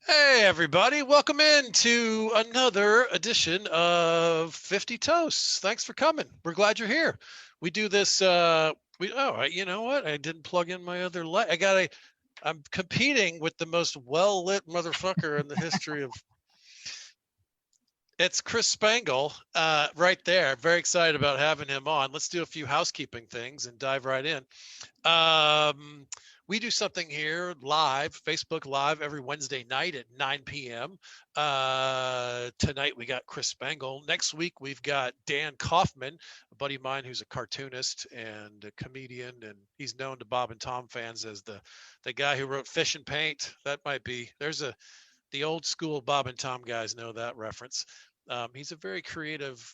Hey, everybody. Welcome in to another edition of 50 Toasts. Thanks for coming. We're glad you're here. We do this. You know what? I didn't plug in my other light. I'm competing with the most well-lit motherfucker in the history of. It's Chris Spangle, right there. Very excited about having him on. Let's do a few housekeeping things and dive right in. We do something here live, Facebook Live, every Wednesday night at 9 p.m. Tonight we got Chris Spangle. Next week we've got Dan Kaufman, a buddy of mine who's a cartoonist and a comedian, and he's known to Bob and Tom fans as the guy who wrote Fish and Paint. That might be the old school Bob and Tom guys know that reference. He's a very creative,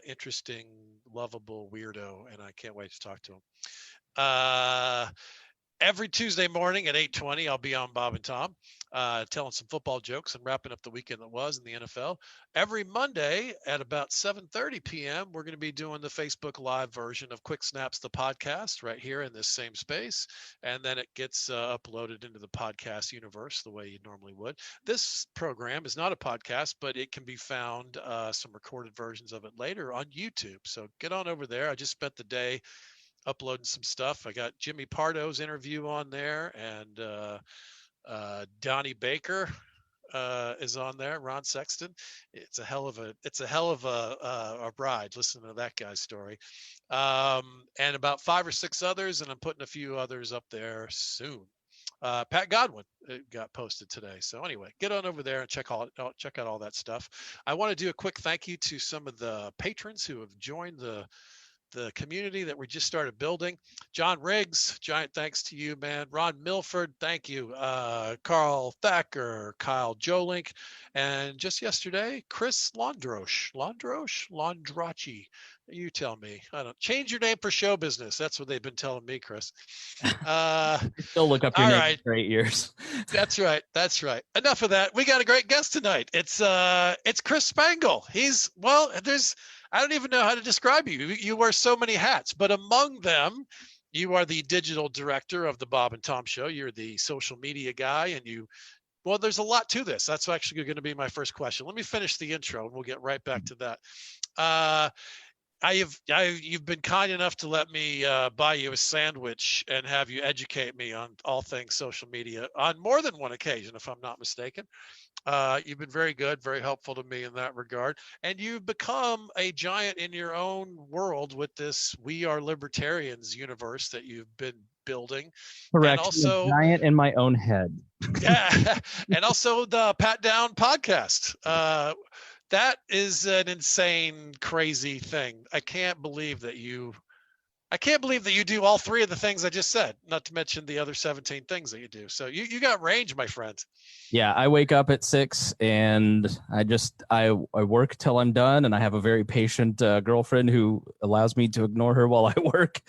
interesting, lovable weirdo, and I can't wait to talk to him. Every Tuesday morning at 8:20, I'll be on Bob and Tom, telling some football jokes and wrapping up the weekend that was in the NFL. Every Monday at about 7:30 p.m., we're going to be doing the Facebook Live version of Quick Snaps, the podcast, right here in this same space. And then it gets uploaded into the podcast universe the way you normally would. This program is not a podcast, but it can be found, some recorded versions of it later on YouTube. So get on over there. I just spent the day uploading some stuff. I got Jimmy Pardo's interview on there, and Donnie Baker is on there. Ron Sexton. It's a hell of a ride. Listen to that guy's story, and about 5 or 6 others, and I'm putting a few others up there soon. Pat Godwin got posted today. So anyway, get on over there and check out all that stuff. I want to do a quick thank you to some of the patrons who have joined the community that we just started building. John Riggs, giant thanks to you, man. Ron Milford, thank you. Carl Thacker, Kyle Jolink, and just yesterday, Chris Londrachi. You tell me. I don't change your name for show business. That's what they've been telling me, Chris. Still look up your name right. for 8 years. That's right. Enough of that. We got a great guest tonight. It's Chris Spangle. I don't even know how to describe you. You wear so many hats, but among them, you are the digital director of the Bob and Tom Show. You're the social media guy, and there's a lot to this. That's actually going to be my first question. Let me finish the intro, and we'll get right back to that. You've been kind enough to let me buy you a sandwich and have you educate me on all things social media on more than one occasion, if I'm not mistaken. You've been very good, very helpful to me in that regard. And you've become a giant in your own world with this We Are Libertarians universe that you've been building. Correct. And also, a giant in my own head. Yeah. And also the Pat Down podcast. That is an insane, crazy thing. I can't believe that you do all 3 of the things I just said, not to mention the other 17 things that you do. So you got range, my friend. Yeah, I wake up at 6 and I work till I'm done, and I have a very patient girlfriend who allows me to ignore her while I work,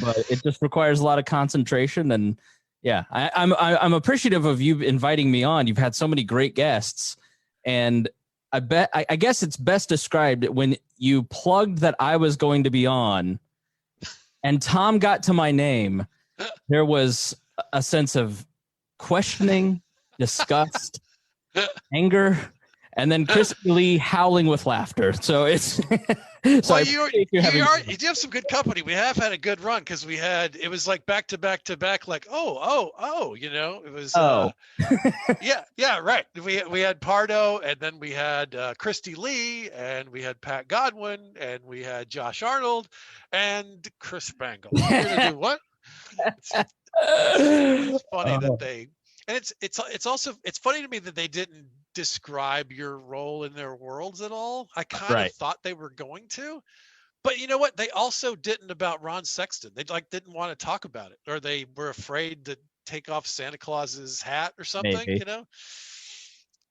but it just requires a lot of concentration. And yeah, I'm appreciative of you inviting me on. You've had so many great guests, and I guess it's best described when you plugged that I was going to be on and Tom got to my name, there was a sense of questioning, disgust, anger, and then Crispy Lee howling with laughter. So it's you do have some good company. We have had a good run because it was like back to back to back, like it was yeah, right. We had Pardo, and then we had Christy Lee, and we had Pat Godwin, and we had Josh Arnold and Chris Spangle. We're gonna do what? It's funny that they. And it's funny to me that they didn't describe your role in their worlds at all. I kind of thought they were going to, but you know what? They also didn't about Ron Sexton. They didn't want to talk about it, or they were afraid to take off Santa Claus's hat or something. Maybe. You know,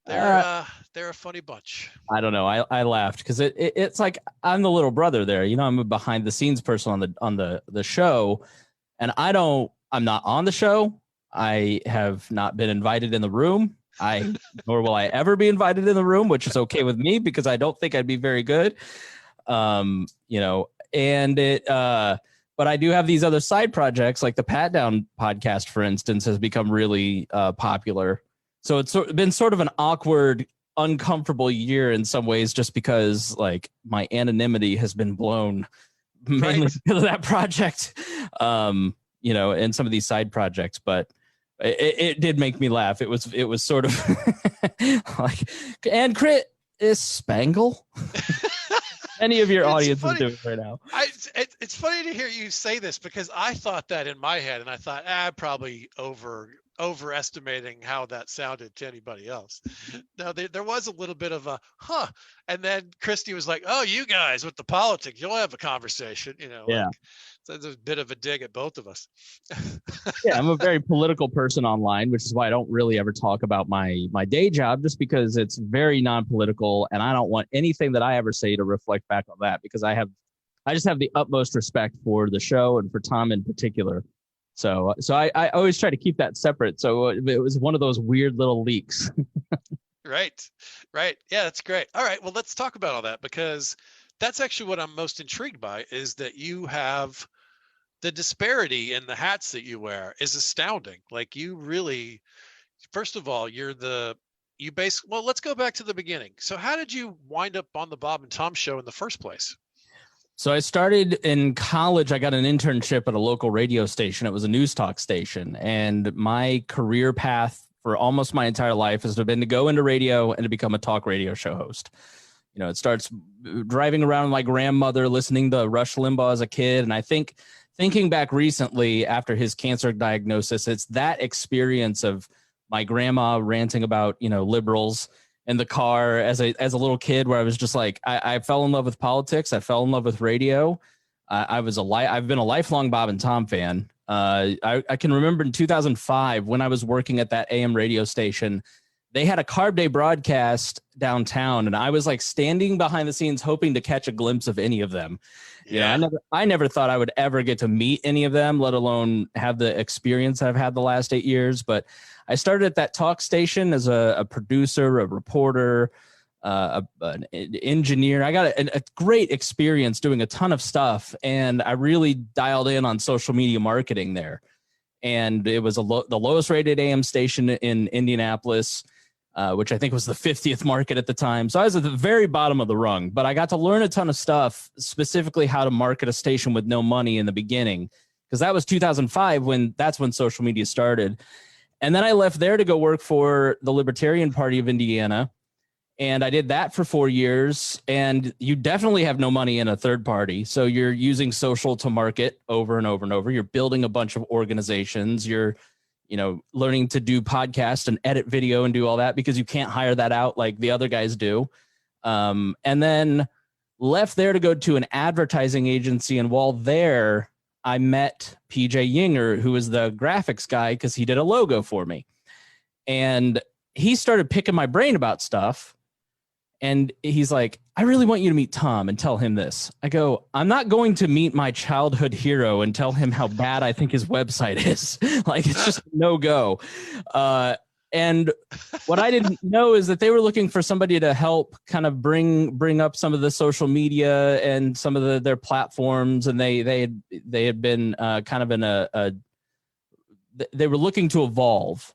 they're a funny bunch. I don't know. I laughed because it's like I'm the little brother there. You know, I'm a behind the scenes person on the show, and I'm not on the show. I have not been invited in the room. Nor will I ever be invited in the room, which is okay with me because I don't think I'd be very good. But I do have these other side projects, like the Pat Down podcast, for instance, has become really popular. So it's been sort of an awkward, uncomfortable year in some ways, just because like my anonymity has been blown mainly because of that project, and some of these side projects. But it did make me laugh. It was sort of like, and crit is Spangle. Any of your audience is doing right now. It's funny to hear you say this, because I thought that in my head, and I thought, probably overestimating how that sounded to anybody else. No, there was a little bit of a and then Christy was like, "Oh, you guys with the politics, you'll have a conversation," Yeah. So there's a bit of a dig at both of us. Yeah, I'm a very political person online, which is why I don't really ever talk about my day job, just because it's very non-political, and I don't want anything that I ever say to reflect back on that, because I just have the utmost respect for the show and for Tom in particular. So I always try to keep that separate. So it was one of those weird little leaks. Right. Yeah, that's great. All right, well, let's talk about all that, because that's actually what I'm most intrigued by, is that you have the disparity in the hats that you wear is astounding. Like, you really, first of all, well, let's go back to the beginning. So how did you wind up on the Bob and Tom show in the first place? So I started in college. I got an internship at a local radio station. It was a news talk station. And my career path for almost my entire life has been to go into radio and to become a talk radio show host. It starts driving around with my grandmother, listening to Rush Limbaugh as a kid. And I think thinking back recently after his cancer diagnosis, it's that experience of my grandma ranting about, liberals in the car as a little kid, where I was just like, I fell in love with politics. I fell in love with radio. I've been a lifelong Bob and Tom fan. I can remember in 2005 when I was working at that AM radio station, they had a Carb Day broadcast downtown, and I was like standing behind the scenes hoping to catch a glimpse of any of them. Yeah. I never thought I would ever get to meet any of them, let alone have the experience I've had the last 8 years. But I started at that talk station as a producer, a reporter, an engineer. I got a great experience doing a ton of stuff, and I really dialed in on social media marketing there. And it was the lowest rated AM station in Indianapolis, which I think was the 50th market at the time. So I was at the very bottom of the rung, but I got to learn a ton of stuff, specifically how to market a station with no money in the beginning, because that was 2005 that's when social media started. And then I left there to go work for the Libertarian Party of Indiana. And I did that for 4 years. And you definitely have no money in a third party. So you're using social to market over and over and over. You're building a bunch of organizations. You're, learning to do podcasts and edit video and do all that, because you can't hire that out like the other guys do. And then left there to go to an advertising agency. And while there, I met PJ Yinger, who was the graphics guy, because he did a logo for me. And he started picking my brain about stuff. And he's like, I really want you to meet Tom and tell him this. I go, I'm not going to meet my childhood hero and tell him how bad I think his website is. Like, it's just no go. And what I didn't know is that they were looking for somebody to help kind of bring up some of the social media and some of their platforms. And they had been kind of in they were looking to evolve.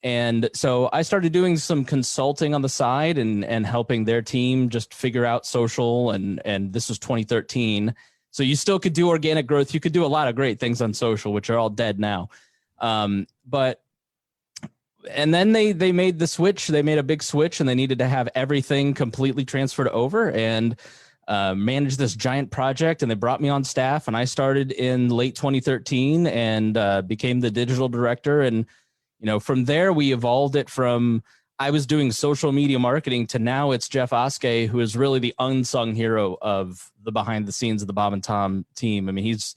And so I started doing some consulting on the side and helping their team just figure out social. And this was 2013. So you still could do organic growth. You could do a lot of great things on social, which are all dead now. And then they made the switch. They made a big switch, and they needed to have everything completely transferred over and manage this giant project. And they brought me on staff, and I started in late 2013 and became the digital director. And from there, we evolved it from I was doing social media marketing to now it's Jeff Oskey, who is really the unsung hero of the behind the scenes of the Bob and Tom team. I mean, he's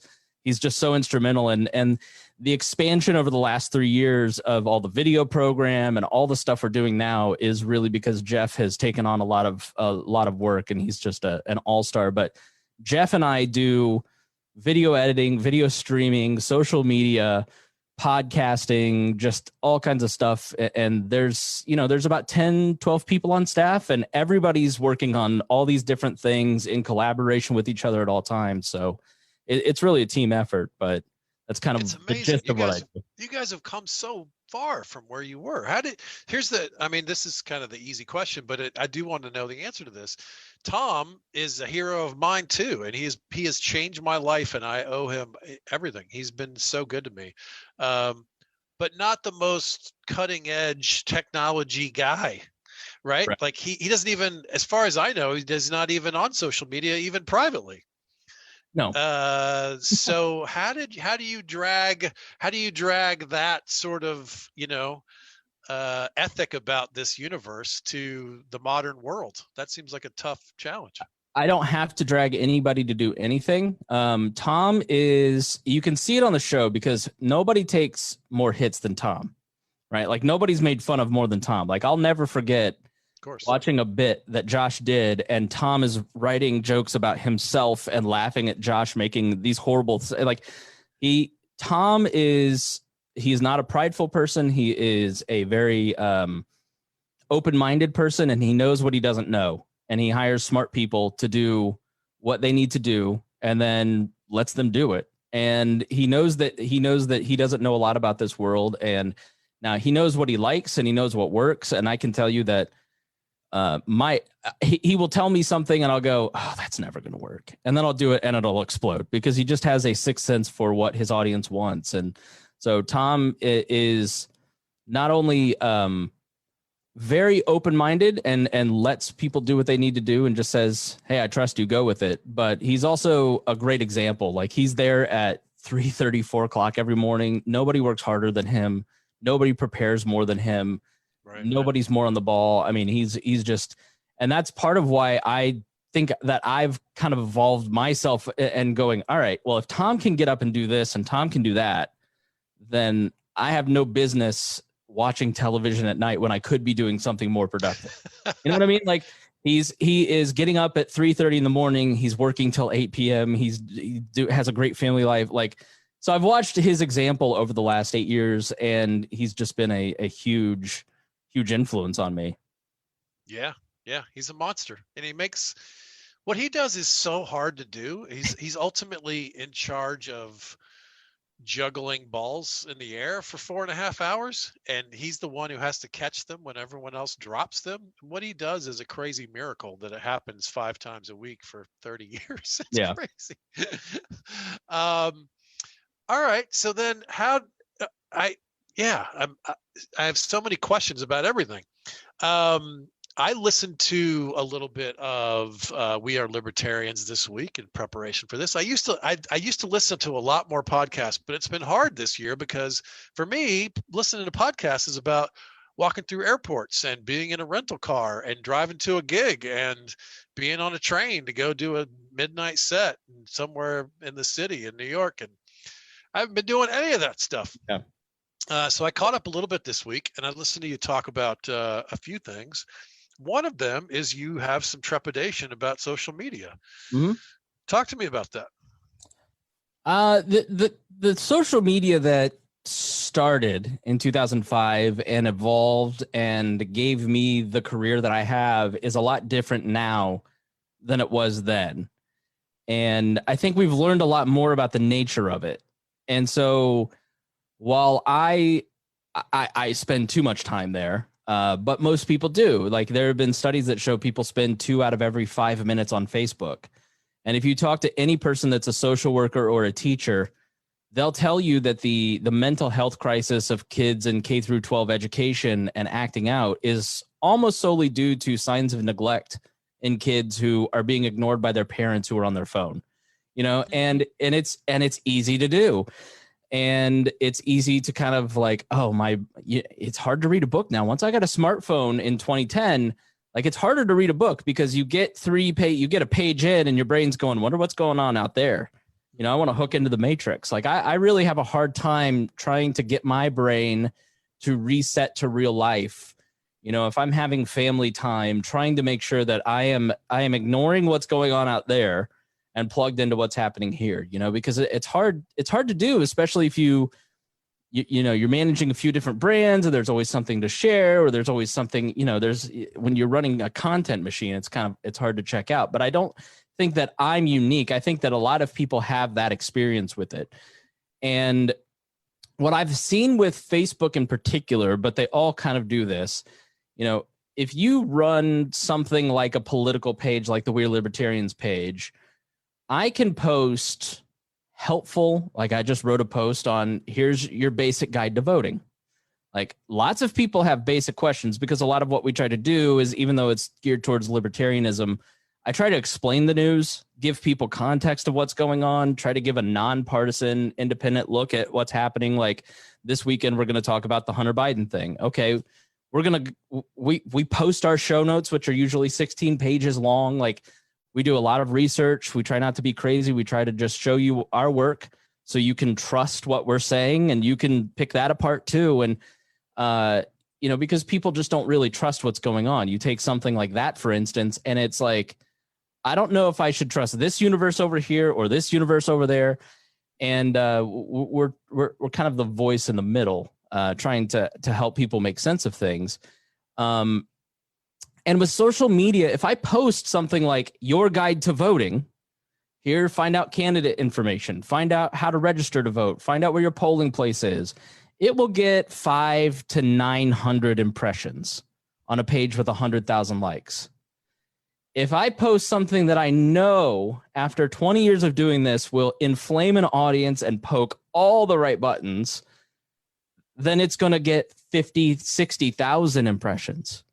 just so instrumental. And the expansion over the last 3 years of all the video program and all the stuff we're doing now is really because Jeff has taken on a lot of work, and he's just an all-star. But Jeff and I do video editing, video streaming, social media, podcasting, just all kinds of stuff. And there's about 10, 12 people on staff, and everybody's working on all these different things in collaboration with each other at all times. So it's really a team effort, but that's kind of the gist of what I do. You guys have come so far from where you were. This is kind of the easy question, but I do want to know the answer to this. Tom is a hero of mine too, and he has changed my life, and I owe him everything. He's been so good to me, but not the most cutting edge technology guy, right? Like he doesn't even, as far as I know, he does not even on social media, even privately. No. So how do you drag that sort of, ethic about this universe to the modern world? That seems like a tough challenge. I don't have to drag anybody to do anything. Tom is, you can see it on the show because nobody takes more hits than Tom, right? Like nobody's made fun of more than Tom. Like I'll never forget watching a bit that Josh did, and Tom is writing jokes about himself and laughing at Josh making these horrible, like Tom is, he's not a prideful person. He is a very open-minded person, and he knows what he doesn't know. And he hires smart people to do what they need to do and then lets them do it. And he knows that he doesn't know a lot about this world. And now he knows what he likes and he knows what works. And I can tell you that he will tell me something and I'll go, oh, that's never going to work. And then I'll do it and it'll explode because he just has a sixth sense for what his audience wants. And so Tom is not only very open-minded and lets people do what they need to do and just says, hey, I trust you, go with it. But he's also a great example. Like he's there at 3:30, 4 o'clock every morning. Nobody works harder than him. Nobody prepares more than him. Right. Nobody's more on the ball. I mean, he's just, and that's part of why I think that I've kind of evolved myself and going, all right, well, if Tom can get up and do this and Tom can do that, then I have no business watching television at night when I could be doing something more productive. You know what I mean? Like he is getting up at 3:30 in the morning. He's working till 8 p.m. He has a great family life. Like, so I've watched his example over the last 8 years and he's just been a huge influence on me. Yeah. He's a monster, and what he does is so hard to do. He's ultimately in charge of juggling balls in the air for 4.5 hours, and he's the one who has to catch them when everyone else drops them. What he does is a crazy miracle that it happens 5 times a week for 30 years. It's crazy. All right. So then I have so many questions about everything. I listened to a little bit of We Are Libertarians this week in preparation for this. I used to listen to a lot more podcasts, but it's been hard this year because for me, listening to podcasts is about walking through airports and being in a rental car and driving to a gig and being on a train to go do a midnight set somewhere in the city in New York. And I haven't been doing any of that stuff. Yeah. So I caught up a little bit this week, and I listened to you talk about a few things. One of them is you have some trepidation about social media. Mm-hmm. Talk to me about that. The social media that started in 2005 and evolved and gave me the career that I have is a lot different now than it was then. And I think we've learned a lot more about the nature of it. And so while I spend too much time there, but most people do. Like there have been studies that show people spend 2 out of every 5 minutes on Facebook. And if you talk to any person that's a social worker or a teacher, they'll tell you that the mental health crisis of kids in K through 12 education and acting out is almost solely due to signs of neglect in kids who are being ignored by their parents who are on their phone. You know, and it's easy to do. And it's easy to kind of like, it's hard to read a book now. Once I got a smartphone in 2010, like it's harder to read a book because you get a page in and your brain's going, wonder what's going on out there. You know, I want to hook into the matrix. Like I really have a hard time trying to get my brain to reset to real life. You know, if I'm having family time, trying to make sure that I am ignoring what's going on out there and plugged into what's happening here, you know, because it's hard to do, especially if you're managing a few different brands and there's always something to share, or there's always something, you know, when you're running a content machine, it's hard to check out. But I don't think that I'm unique. I think that a lot of people have that experience with it. And what I've seen with Facebook in particular, but they all kind of do this, if you run something like a political page, like the We're Libertarians page, I can post helpful, like I just wrote a post on here's your basic guide to voting. Like lots of people have basic questions because a lot of what we try to do is, even though it's geared towards libertarianism, I try to explain the news, give people context of what's going on, try to give a nonpartisan, independent look at what's happening. Like this weekend, we're going to talk about the Hunter Biden thing. Okay, we post our show notes, which are usually 16 pages long. Like we do a lot of research. We try not to be crazy. We try to just show you our work so you can trust what we're saying and you can pick that apart too. And because people just don't really trust what's going on. You take something like that, for instance, and it's like, I don't know if I should trust this universe over here or this universe over there. And we're kind of the voice in the middle, trying to help people make sense of things. And with social media, if I post something like your guide to voting, here, find out candidate information, find out how to register to vote, find out where your polling place is, it will get 500 to 900 impressions on a page with 100,000 likes. If I post something that I know after 20 years of doing this will inflame an audience and poke all the right buttons, then it's going to get 50, 60,000 impressions.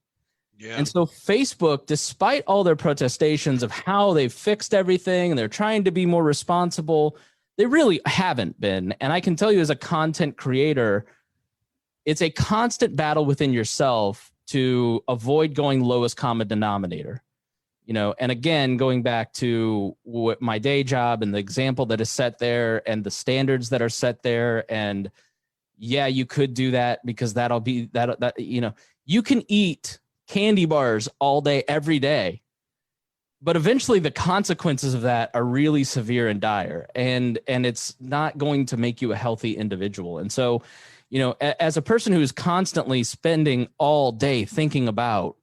Yeah. And so Facebook, despite all their protestations of how they've fixed everything and they're trying to be more responsible, they really haven't been. And I can tell you as a content creator, it's a constant battle within yourself to avoid going lowest common denominator. And again, going back to what my day job and the example that is set there and the standards that are set there. And yeah, you could do that because you can eat candy bars all day, every day. But eventually the consequences of that are really severe and dire, and it's not going to make you a healthy individual. And so, as a person who's constantly spending all day thinking about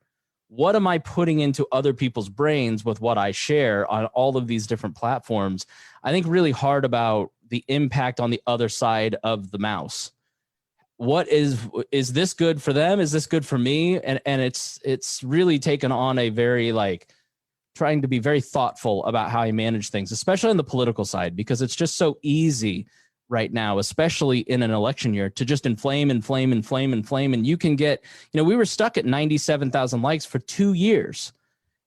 what am I putting into other people's brains with what I share on all of these different platforms, I think really hard about the impact on the other side of the mouse. What is this good for them? Is this good for me? And it's really taken on a very trying to be very thoughtful about how I manage things, especially on the political side, because it's just so easy right now, especially in an election year, to just inflame. And you can get, we were stuck at 97,000 likes for 2 years.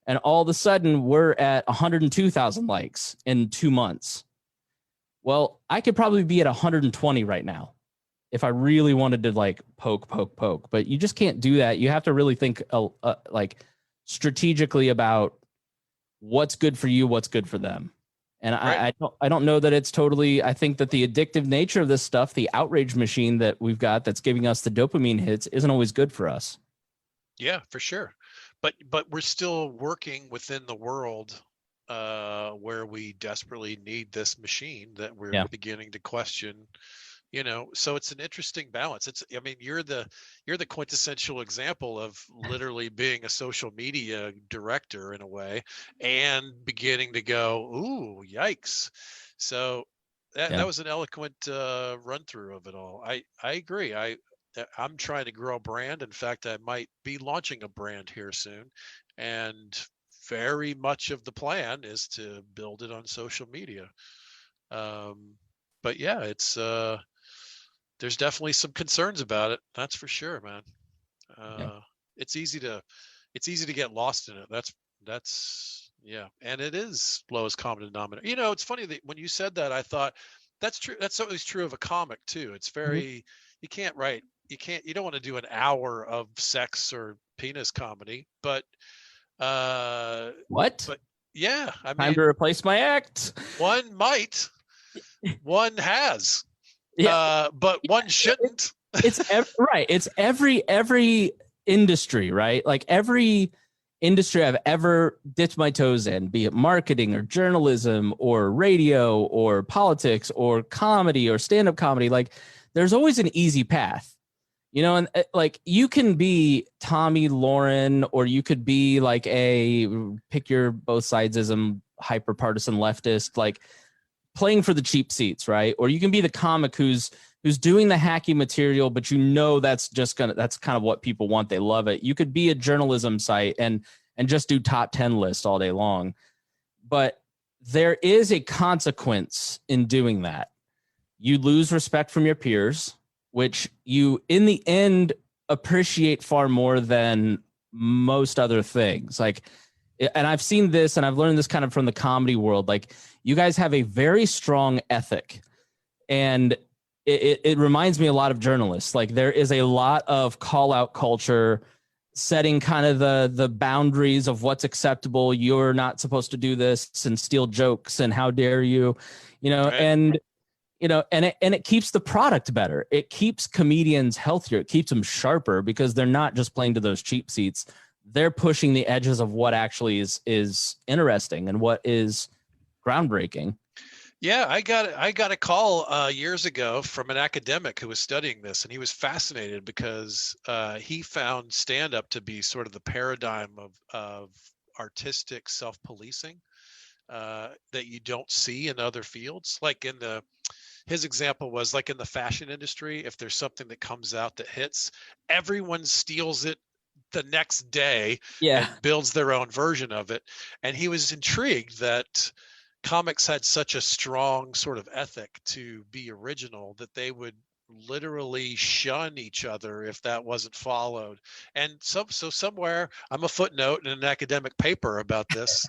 And all of a sudden we're at 102,000 likes in 2 months. Well, I could probably be at 120 right now if I really wanted to poke, but you just can't do that. You have to really think strategically about what's good for you, what's good for them. And right. I don't know that it's totally, I think that the addictive nature of this stuff, the outrage machine that we've got that's giving us the dopamine hits, isn't always good for us. Yeah, for sure. But we're still working within the world where we desperately need this machine that we're beginning to question. So it's an interesting balance. You're the quintessential example of literally being a social media director in a way and beginning to go, ooh, yikes. So that was an eloquent run through of it all. I agree. I'm trying to grow a brand. In fact, I might be launching a brand here soon. And very much of the plan is to build it on social media. But yeah, it's there's definitely some concerns about it. That's for sure, man. It's easy to get lost in it. That's and it is lowest common denominator. It's funny that when you said that, I thought that's true. That's always true of a comic too. It's very you don't want to do an hour of sex or penis comedy, but what? But yeah, time to replace my act. One might, one has. But one shouldn't. It's right. It's every industry, right? Like every industry I've ever dipped my toes in, be it marketing or journalism or radio or politics or comedy or stand-up comedy, there's always an easy path, and you can be Tommy Lauren, or you could be pick your both sidesism, hyper partisan leftist, playing for the cheap seats, right? Or you can be the comic who's doing the hacky material, but that's kind of what people want. They love it. You could be a journalism site and just do top 10 lists all day long. But there is a consequence in doing that. You lose respect from your peers, which you, in the end, appreciate far more than most other things. Like, and I've seen this and I've learned this kind of from the comedy world. Like, you guys have a very strong ethic, and it reminds me a lot of journalists. Like, there is a lot of call out culture, setting kind of the boundaries of what's acceptable. You're not supposed to do this, and steal jokes, and how dare you, right. And it keeps the product better. It keeps comedians healthier. It keeps them sharper, because they're not just playing to those cheap seats. They're pushing the edges of what actually is interesting and what is groundbreaking. Yeah, I got a call years ago from an academic who was studying this, and he was fascinated because he found stand-up to be sort of the paradigm of artistic self-policing that you don't see in other fields. Like his example was like in the fashion industry, if there's something that comes out that hits, everyone steals it the next day and builds their own version of it. And he was intrigued that comics had such a strong sort of ethic to be original that they would literally shun each other if that wasn't followed. And so somewhere, I'm a footnote in an academic paper about this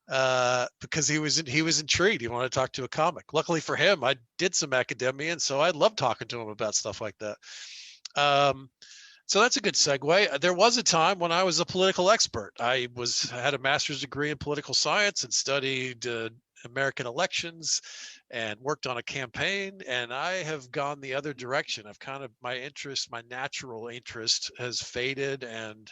because he was intrigued. He wanted to talk to a comic. Luckily for him, I did some academia, and so I love talking to him about stuff like that. So that's a good segue. There was a time when I was a political expert. I had a master's degree in political science and studied American elections and worked on a campaign, and I have gone the other direction. My natural interest has faded, and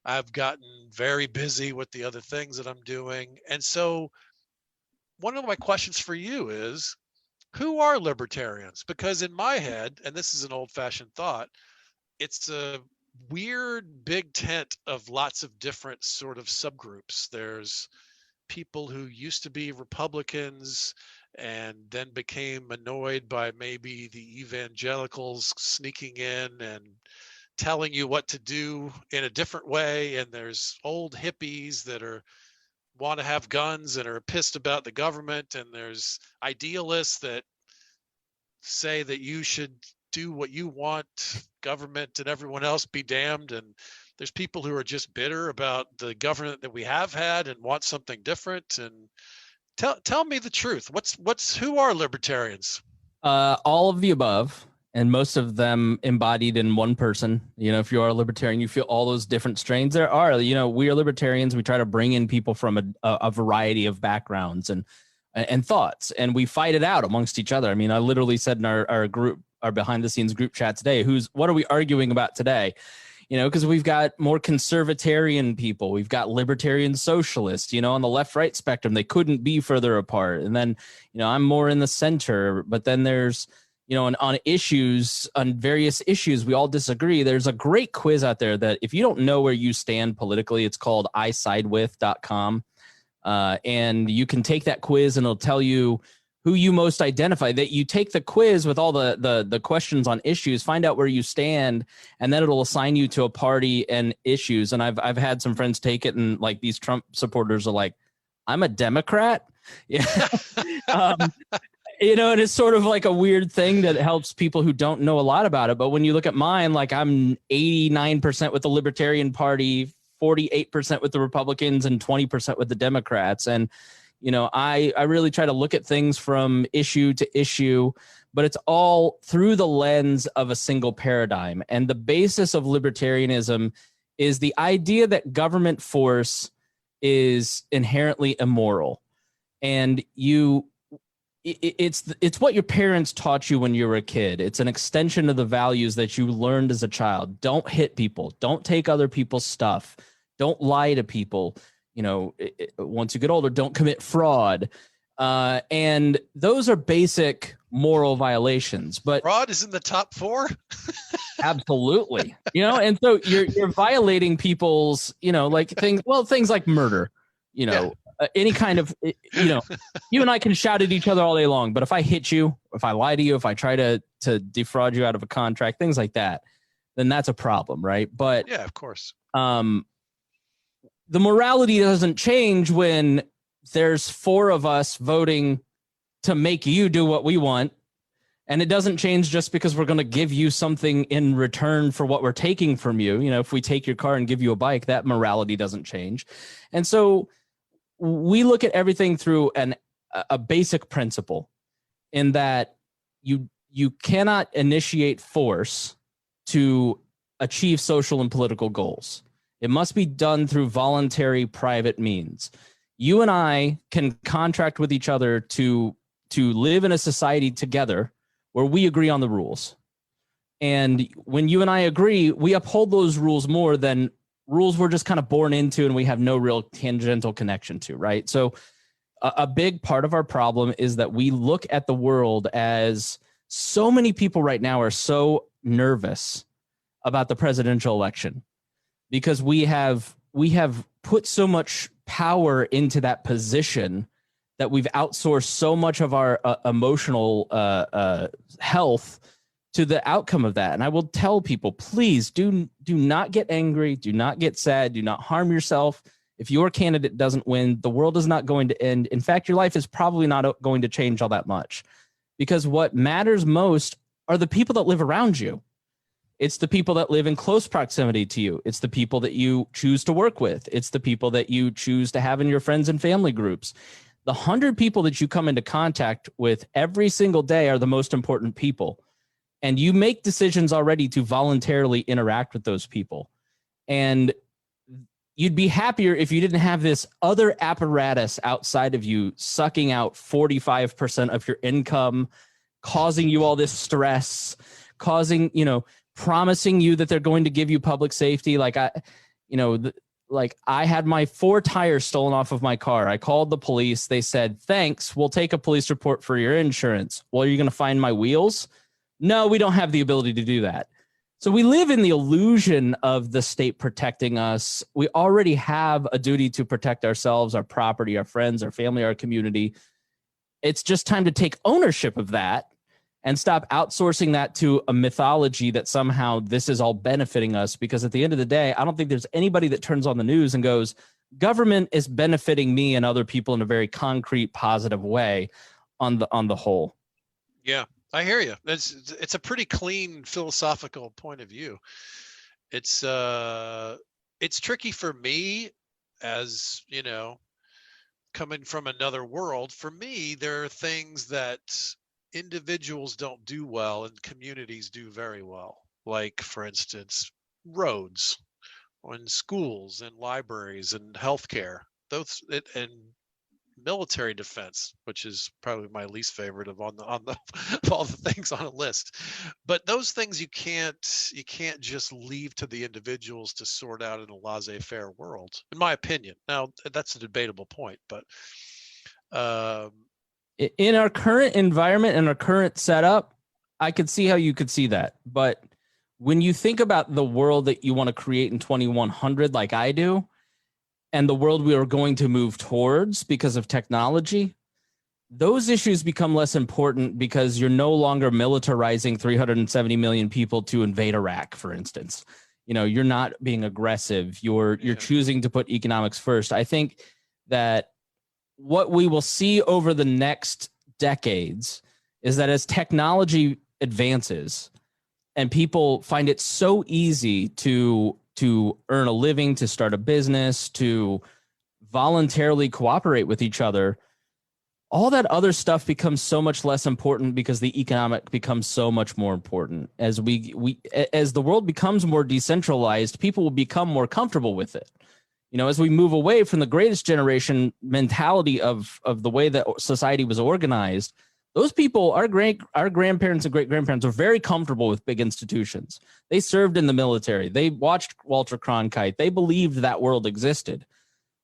I've gotten very busy with the other things that I'm doing. And so one of my questions for you is, who are libertarians? Because in my head, and this is an old-fashioned thought, it's a weird big tent of lots of different sort of subgroups. There's people who used to be Republicans and then became annoyed by maybe the evangelicals sneaking in and telling you what to do in a different way. And there's old hippies that want to have guns and are pissed about the government. And there's idealists that say that you should do what you want, government and everyone else be damned. And there's people who are just bitter about the government that we have had and want something different. And tell me the truth. Who are libertarians? All of the above, and most of them embodied in one person. If you are a libertarian, you feel all those different strains. There are, we are libertarians. We try to bring in people from a variety of backgrounds and thoughts, and we fight it out amongst each other. I mean, I literally said in our group, our behind the scenes group chat today, what are we arguing about today? Because we've got more conservatarian people, we've got libertarian socialists, on the left right spectrum. They couldn't be further apart. And then, I'm more in the center, but then there's, on various issues, we all disagree. There's a great quiz out there that if you don't know where you stand politically, it's called isidewith.com. And you can take that quiz and it'll tell you who you most identify. That you take the quiz with all the questions on issues, find out where you stand, and then it'll assign you to a party and issues. And I've had some friends take it, and like these Trump supporters are like, I'm a Democrat. Yeah. And it's sort of like a weird thing that helps people who don't know a lot about it. But when you look at mine, like I'm 89% with the Libertarian Party, 48% with the Republicans, and 20% with the Democrats. And I really try to look at things from issue to issue, but it's all through the lens of a single paradigm. And the basis of libertarianism is the idea that government force is inherently immoral. And it's what your parents taught you when you were a kid. It's an extension of the values that you learned as a child. Don't hit people. Don't take other people's stuff. Don't lie to people. Once you get older, don't commit fraud. And those are basic moral violations. But fraud is in the top 4. Absolutely. And so you're violating people's, like things like murder, any kind of, you and I can shout at each other all day long, but if I hit you, if I lie to you, if I try to defraud you out of a contract, things like that, then that's a problem, right? But yeah, of course. The morality doesn't change when there's 4 of us voting to make you do what we want. And it doesn't change just because we're going to give you something in return for what we're taking from you. If we take your car and give you a bike, that morality doesn't change. And so we look at everything through a basic principle in that you cannot initiate force to achieve social and political goals. It must be done through voluntary private means. You and I can contract with each other to live in a society together where we agree on the rules. And when you and I agree, we uphold those rules more than rules we're just kind of born into and we have no real tangential connection to, right? So a big part of our problem is that we look at the world as so many people right now are so nervous about the presidential election because we have put so much power into that position that we've outsourced so much of our emotional health to the outcome of that. And I will tell people, please do not get angry. Do not get sad. Do not harm yourself. If your candidate doesn't win, the world is not going to end. In fact, your life is probably not going to change all that much because what matters most are the people that live around you. It's the people that live in close proximity to you. It's the people that you choose to work with. It's the people that you choose to have in your friends and family groups. The 100 people that you come into contact with every single day are the most important people. And you make decisions already to voluntarily interact with those people. And you'd be happier if you didn't have this other apparatus outside of you sucking out 45% of your income, causing you all this stress, causing, promising you that they're going to give you public safety. Like I had my 4 tires stolen off of my car. I called the police. They said, thanks, we'll take a police report for your insurance. Well, are you going to find my wheels? No, we don't have the ability to do that. So we live in the illusion of the state protecting us. We already have a duty to protect ourselves, our property, our friends, our family, our community. It's just time to take ownership of that and stop outsourcing that to a mythology that somehow this is all benefiting us. Because at the end of the day, I don't think there's anybody that turns on the news and goes, government is benefiting me and other people in a very concrete, positive way on the whole. Yeah. I hear you. It's a pretty clean philosophical point of view. It's tricky for me as, coming from another world. For me, there are things that individuals don't do well and communities do very well. Like, for instance, roads and schools and libraries and healthcare. And military defense, which is probably my least favorite of of all the things on a list. But those things you can't just leave to the individuals to sort out in a laissez-faire world, in my opinion. Now, that's a debatable point, but in our current environment and our current setup, I could see how you could see that. But when you think about the world that you want to create in 2100, like I do, and the world we are going to move towards because of technology, those issues become less important because you're no longer militarizing 370 million people to invade Iraq, for instance. You're not being aggressive. You're choosing to put economics first. I think that what we will see over the next decades is that as technology advances and people find it so easy to earn a living, to start a business, to voluntarily cooperate with each other, all that other stuff becomes so much less important because the economic becomes so much more important. As as the world becomes more decentralized, people will become more comfortable with it. As we move away from the greatest generation mentality of the way that society was organized, those people, our grandparents and great-grandparents, are very comfortable with big institutions. They served in the military. They watched Walter Cronkite. They believed that world existed.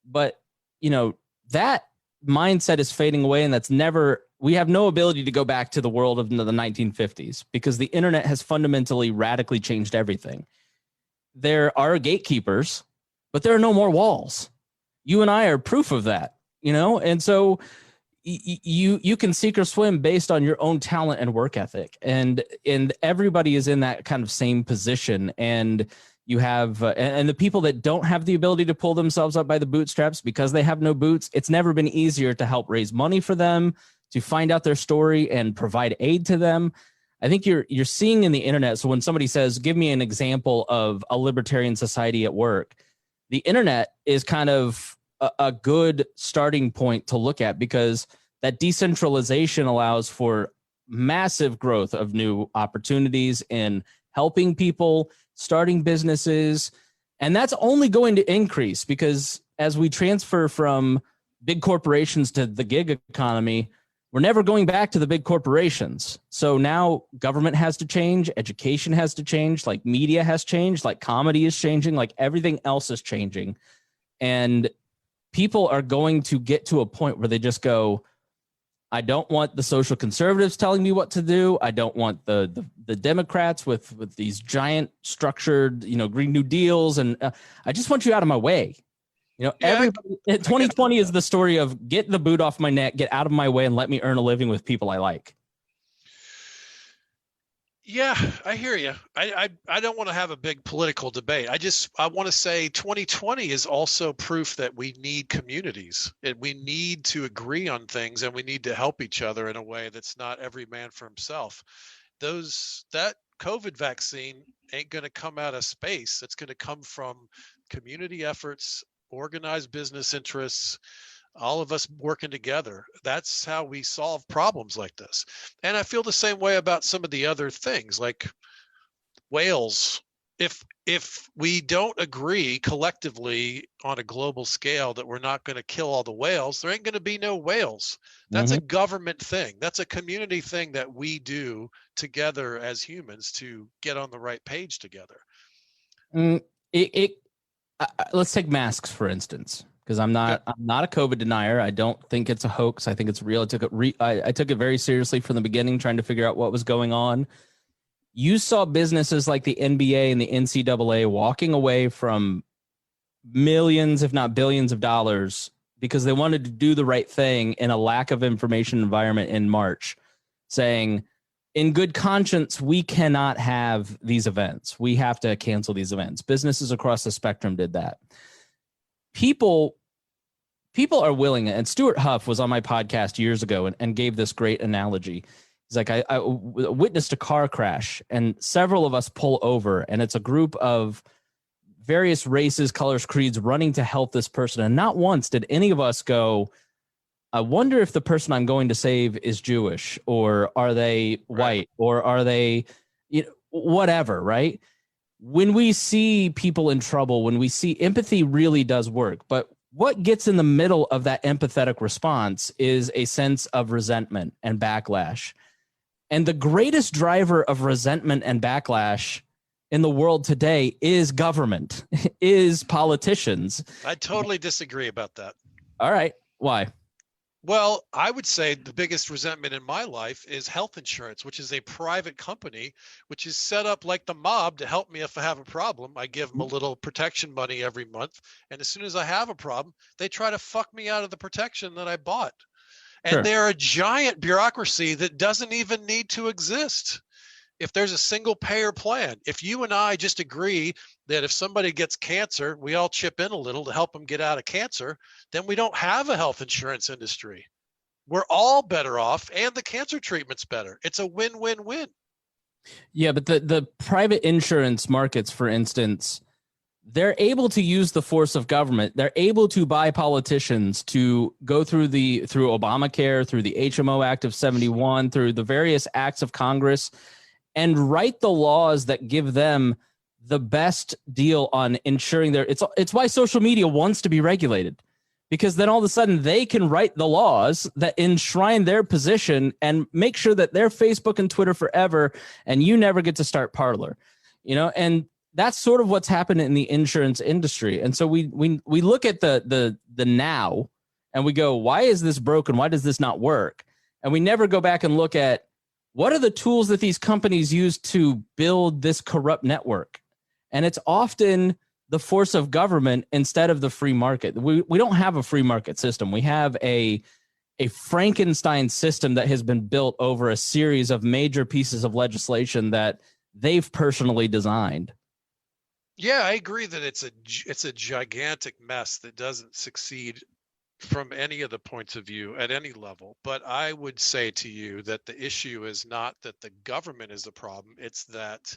But, that mindset is fading away, and we have no ability to go back to the world of the 1950s because the internet has fundamentally, radically changed everything. There are gatekeepers, but there are no more walls. You and I are proof of that. And so you can sink or swim based on your own talent and work ethic, and everybody is in that kind of same position. And you have and the people that don't have the ability to pull themselves up by the bootstraps because they have no boots, it's never been easier to help raise money for them, to find out their story and provide aid to them. I think you're seeing in the internet. So when somebody says, give me an example of a libertarian society at work, the internet is kind of a good starting point to look at, because that decentralization allows for massive growth of new opportunities in helping people, starting businesses. And that's only going to increase, because as we transfer from big corporations to the gig economy, we're never going back to the big corporations. So now government has to change, education has to change, like media has changed, like comedy is changing, like everything else is changing. And people are going to get to a point where they just go, I don't want the social conservatives telling me what to do. I don't want the Democrats with these giant structured, Green New Deals. And I just want you out of my way. Everybody, 2020 is the story of get the boot off my neck, get out of my way, and let me earn a living with people I like. Yeah, I hear you. I don't want to have a big political debate. I want to say 2020 is also proof that we need communities, and we need to agree on things, and we need to help each other in a way that's not every man for himself. That COVID vaccine ain't going to come out of space. It's going to come from community efforts, organized business interests, all of us working together. That's how we solve problems like this. And I feel the same way about some of the other things like whales. If we don't agree collectively on a global scale that we're not going to kill all the whales, there ain't going to be no whales. That's a government thing. That's a community thing that we do together as humans to get on the right page together. Let's take masks, for instance. Because I'm not a COVID denier. I don't think it's a hoax. I think it's real. I took it very seriously from the beginning, trying to figure out what was going on. You saw businesses like the NBA and the NCAA walking away from millions, if not billions of dollars, because they wanted to do the right thing in a lack of information environment in March, saying, in good conscience, we cannot have these events. We have to cancel these events. Businesses across the spectrum did that. People are willing, and Stuart Huff was on my podcast years ago and gave this great analogy. He's like, I witnessed a car crash, and several of us pull over, and it's a group of various races, colors, creeds running to help this person. And not once did any of us go, I wonder if the person I'm going to save is Jewish, or are they white, or are they, whatever, right? When we see people in trouble, when we see empathy really does work. But what gets in the middle of that empathetic response is a sense of resentment and backlash. And the greatest driver of resentment and backlash in the world today is government, is politicians. I totally disagree about that. All right. Why? Well, I would say the biggest resentment in my life is health insurance, which is a private company, which is set up like the mob to help me if I have a problem. I give them a little protection money every month. And as soon as I have a problem, they try to fuck me out of the protection that I bought. And Sure. They're a giant bureaucracy that doesn't even need to exist. If there's a single payer plan, if you and I just agree that if somebody gets cancer, we all chip in a little to help them get out of cancer, then we don't have a health insurance industry. We're all better off, and the cancer treatment's better. It's a win-win-win. Yeah, but the private insurance markets, for instance, they're able to use the force of government. They're able to buy politicians to go through Obamacare, through the HMO Act of 71, through the various acts of Congress, and write the laws that give them the best deal on ensuring it's why social media wants to be regulated, because then all of a sudden they can write the laws that enshrine their position and make sure that they're Facebook and Twitter forever, and you never get to start Parler, and that's sort of what's happened in the insurance industry. And so we look at the now and we go, why is this broken? Why does this not work? And we never go back and look at, what are the tools that these companies use to build this corrupt network? And it's often the force of government instead of the free market. We don't have a free market system. We have a Frankenstein system that has been built over a series of major pieces of legislation that they've personally designed. Yeah, I agree that it's a gigantic mess that doesn't succeed from any of the points of view at any level. But I would say to you that the issue is not that the government is the problem, it's that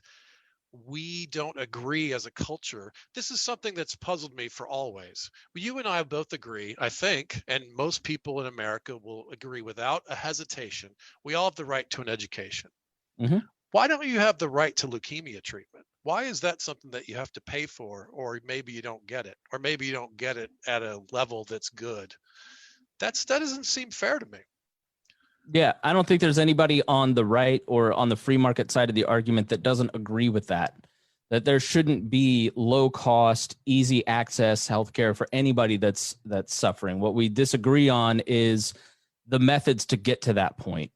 we don't agree as a culture. This is something that's puzzled me for always. You and I both agree, I think, and most people in America will agree without a hesitation, we all have the right to an education. Mm-hmm. Why don't you have the right to leukemia treatment? Why is that something that you have to pay for, or maybe you don't get it, or maybe you don't get it at a level that's good? That doesn't seem fair to me. Yeah, I don't think there's anybody on the right or on the free market side of the argument that doesn't agree with that there shouldn't be low cost, easy access healthcare for anybody that's suffering. What we disagree on is the methods to get to that point.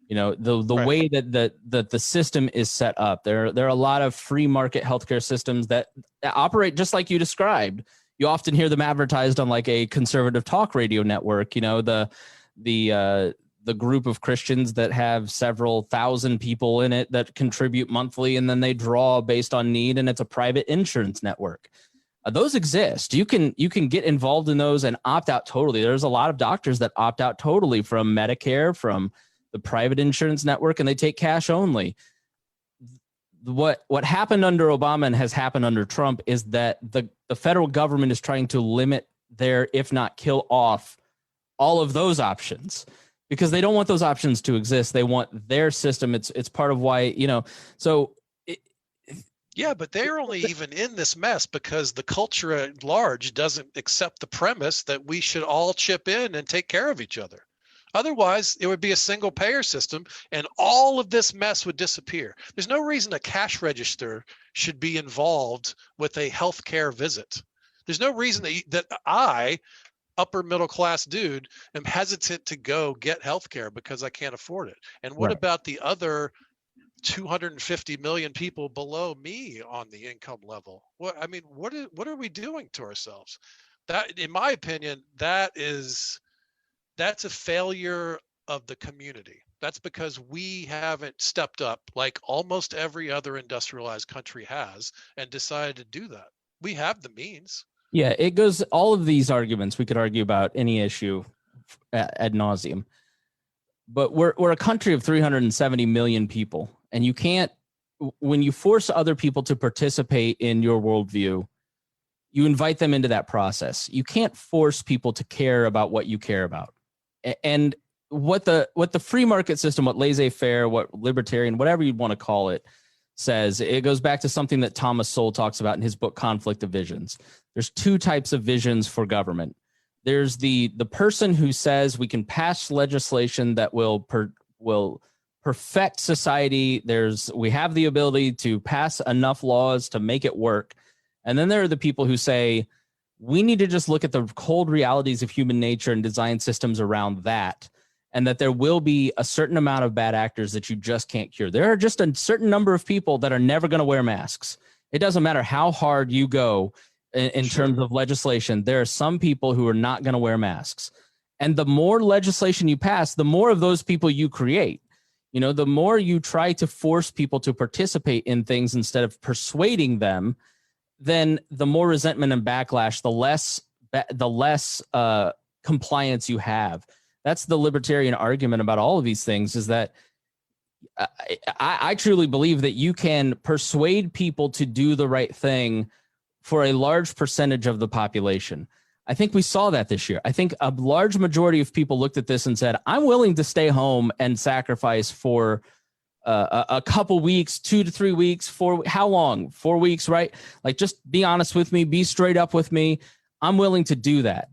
You know, the right. way that the system is set up. There are a lot of free market healthcare systems that operate just like you described. You often hear them advertised on like a conservative talk radio network. You know, the group of Christians that have several thousand people in it that contribute monthly, and then they draw based on need, and it's a private insurance network. Those exist. You can get involved in those and opt out totally. There's a lot of doctors that opt out totally from Medicare, from the private insurance network, and they take cash only. What happened under Obama and has happened under Trump is that the federal government is trying to limit their, if not kill off, all of those options, because they don't want those options to exist. They want their system. It's part of why, you know, so. Yeah, but they're only even in this mess because the culture at large doesn't accept the premise that we should all chip in and take care of each other. Otherwise, it would be a single payer system and all of this mess would disappear. There's no reason a cash register should be involved with a healthcare visit. There's no reason that I, upper middle class dude, am hesitant to go get healthcare because I can't afford it. And what about the other 250 million people below me on the income level? What are we doing to ourselves? That, in my opinion, that's a failure of the community. That's because we haven't stepped up like almost every other industrialized country has and decided to do that. We have the means. Yeah, it goes, all of these arguments we could argue about any issue ad nauseum. But we're a country of 370 million people, and you can't, when you force other people to participate in your worldview, you invite them into that process. You can't force people to care about what you care about. And what the free market system, what laissez-faire, what libertarian, whatever you'd want to call it, says, it goes back to something that Thomas Sowell talks about in his book, Conflict of Visions. There's two types of visions for government. There's the person who says we can pass legislation that will perfect society. We have the ability to pass enough laws to make it work. And then there are the people who say, we need to just look at the cold realities of human nature and design systems around that, and that there will be a certain amount of bad actors that you just can't cure. There are just a certain number of people that are never going to wear masks. It doesn't matter how hard you go in terms of legislation. There are some people who are not going to wear masks. And the more legislation you pass, the more of those people you create. You know, the more you try to force people to participate in things instead of persuading them, then the more resentment and backlash, the less compliance you have. That's the libertarian argument about all of these things, is that I truly believe that you can persuade people to do the right thing for a large percentage of the population. I think we saw that this year. I think a large majority of people looked at this and said, I'm willing to stay home and sacrifice for a couple weeks, 2 to 3 weeks, how long? 4 weeks, right? Like, just be honest with me, be straight up with me. I'm willing to do that.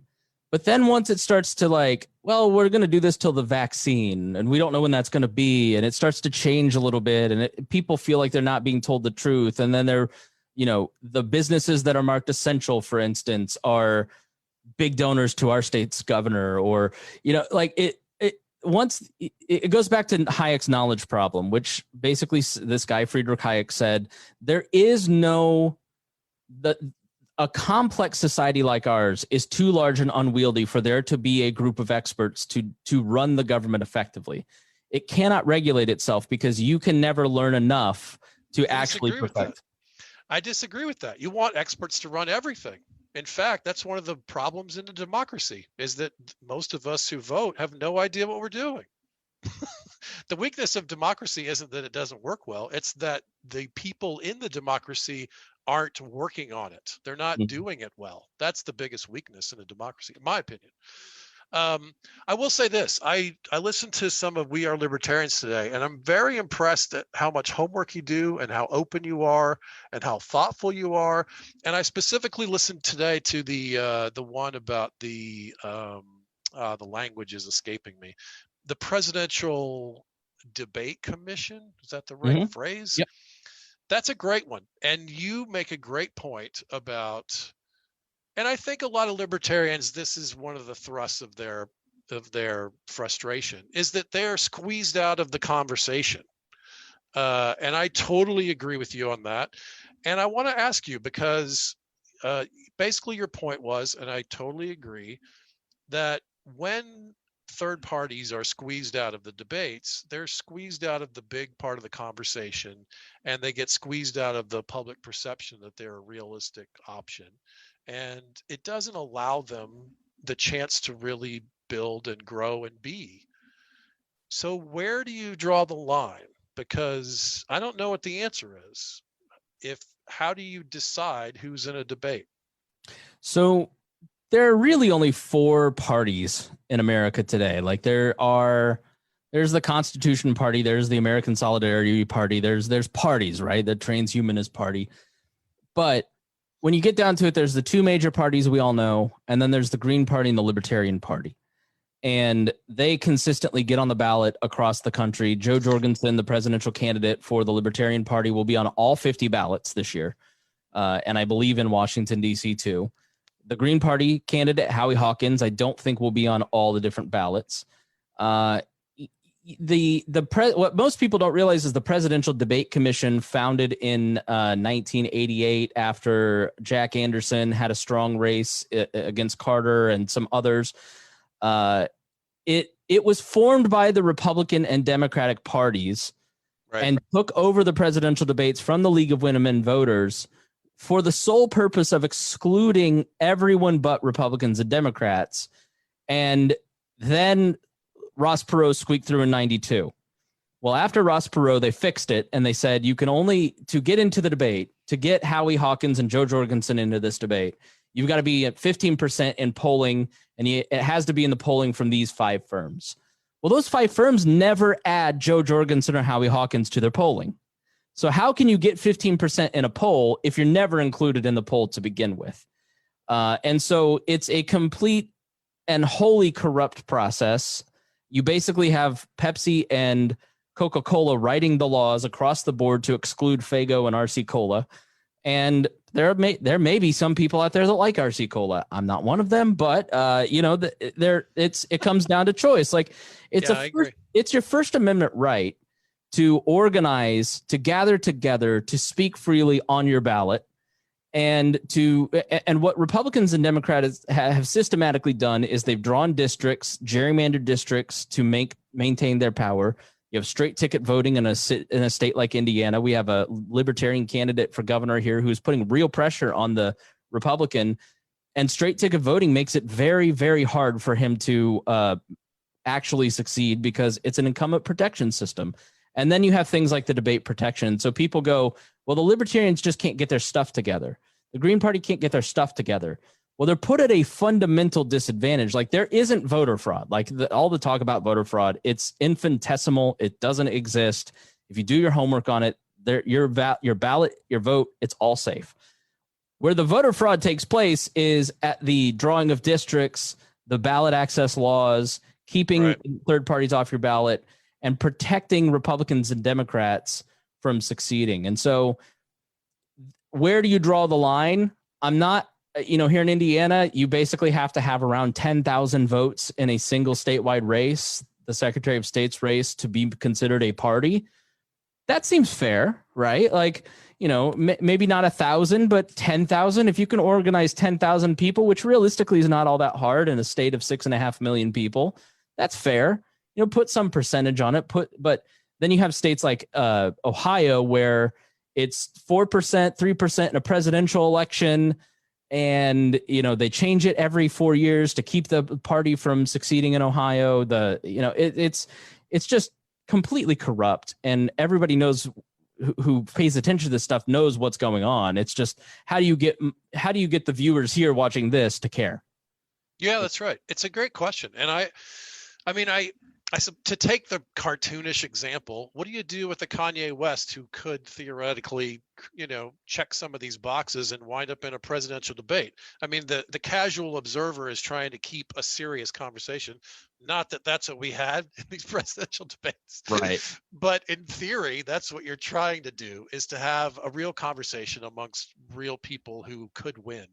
But then once it starts to like, well, we're going to do this till the vaccine, and we don't know when that's going to be, and it starts to change a little bit, and people feel like they're not being told the truth. And then the businesses that are marked essential, for instance, are big donors to our state's governor, or, like it goes back to Hayek's knowledge problem, which basically this guy, Friedrich Hayek, said, there is a a complex society like ours is too large and unwieldy for there to be a group of experts to run the government effectively. It cannot regulate itself because you can never learn enough to actually perfect. I disagree with that. You want experts to run everything. In fact, that's one of the problems in a democracy, is that most of us who vote have no idea what we're doing. The weakness of democracy isn't that it doesn't work well. It's that the people in the democracy aren't working on it. They're not doing it well. That's the biggest weakness in a democracy, in my opinion. I will say this. I listened to some of We Are Libertarians today, and I'm very impressed at how much homework you do and how open you are and how thoughtful you are. And I specifically listened today to the one about the language is escaping me. The Presidential Debate Commission. Is that the right phrase? Yep. That's a great one. And you make a great point about, and I think a lot of libertarians, this is one of the thrusts of their frustration, is that they're squeezed out of the conversation. And I totally agree with you on that. And I want to ask you, because basically your point was, and I totally agree, that when third parties are squeezed out of the debates, they're squeezed out of the big part of the conversation, and they get squeezed out of the public perception that they're a realistic option. And it doesn't allow them the chance to really build and grow and be. So where do you draw the line? Because I don't know what the answer is. How do you decide who's in a debate? So there are really only 4 parties in America today. Like there's the Constitution Party, there's the American Solidarity Party, there's parties, right? The Transhumanist Party. But when you get down to it, there's the 2 major parties we all know, and then there's the Green Party and the Libertarian Party. And they consistently get on the ballot across the country. Joe Jorgensen, the presidential candidate for the Libertarian Party, will be on all 50 ballots this year. And I believe in Washington, D.C. too. The Green Party candidate, Howie Hawkins, I don't think will be on all the different ballots. What most people don't realize is the Presidential Debate Commission, founded in 1988 after Jack Anderson had a strong race against Carter and some others. It was formed by the Republican and Democratic parties, right, and took over the presidential debates from the League of Women Voters for the sole purpose of excluding everyone but Republicans and Democrats. And then Ross Perot squeaked through in 92. Well, after Ross Perot, they fixed it, and they said you can only, to get into the debate, to get Howie Hawkins and Joe Jorgensen into this debate, you've got to be at 15% in polling, and it has to be in the polling from these 5 firms. Well, those 5 firms never add Joe Jorgensen or Howie Hawkins to their polling. So how can you get 15% in a poll if you're never included in the poll to begin with? And so it's a complete and wholly corrupt process. You basically have Pepsi and Coca-Cola writing the laws across the board to exclude Faygo and RC Cola. And there may be some people out there that like RC Cola. I'm not one of them, but it comes down to choice. Like it's your First Amendment right to organize, to gather together, to speak freely on your ballot, and what Republicans and Democrats have systematically done is they've drawn districts, gerrymandered districts to maintain their power. You have straight ticket voting in a state like Indiana. We have a libertarian candidate for governor here who's putting real pressure on the Republican, and straight ticket voting makes it very, very hard for him to actually succeed because it's an incumbent protection system. And then you have things like the debate protection. So people go, well, the Libertarians just can't get their stuff together. The Green Party can't get their stuff together. Well, they're put at a fundamental disadvantage. Like there isn't voter fraud. Like all the talk about voter fraud, it's infinitesimal. It doesn't exist. If you do your homework on it, your ballot, your vote, it's all safe. Where the voter fraud takes place is at the drawing of districts, the ballot access laws, keeping third parties off your ballot, and protecting Republicans and Democrats from succeeding. And so where do you draw the line? I'm not, here in Indiana, you basically have to have around 10,000 votes in a single statewide race, the Secretary of State's race, to be considered a party. That seems fair, right? Like, maybe not 1,000, but 10,000. If you can organize 10,000 people, which realistically is not all that hard in a state of 6.5 million people, that's fair. Put some percentage on it. But then you have states like Ohio where it's 4%, 3% in a presidential election. And, they change it every 4 years to keep the party from succeeding in Ohio. It's just completely corrupt, and everybody knows who pays attention to this stuff knows what's going on. It's just, how do you get the viewers here watching this to care? Yeah, that's right. It's a great question. And to take the cartoonish example, what do you do with the Kanye West who could theoretically, check some of these boxes and wind up in a presidential debate? I mean, the casual observer is trying to keep a serious conversation. Not that that's what we had in these presidential debates. Right. But in theory, that's what you're trying to do, is to have a real conversation amongst real people who could win.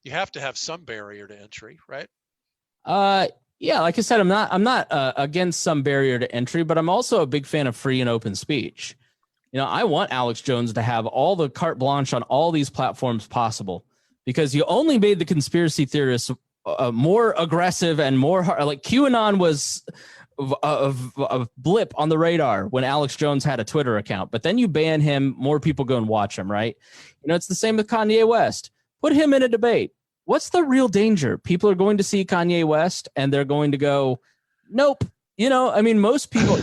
You have to have some barrier to entry, right? Yeah, like I said, I'm not against some barrier to entry, but I'm also a big fan of free and open speech. I want Alex Jones to have all the carte blanche on all these platforms possible, because you only made the conspiracy theorists more aggressive and more hard. Like QAnon was a blip on the radar when Alex Jones had a Twitter account, but then you ban him, more people go and watch him, right? It's the same with Kanye West. Put him in a debate. What's the real danger? People are going to see Kanye West and they're going to go, nope. Most people,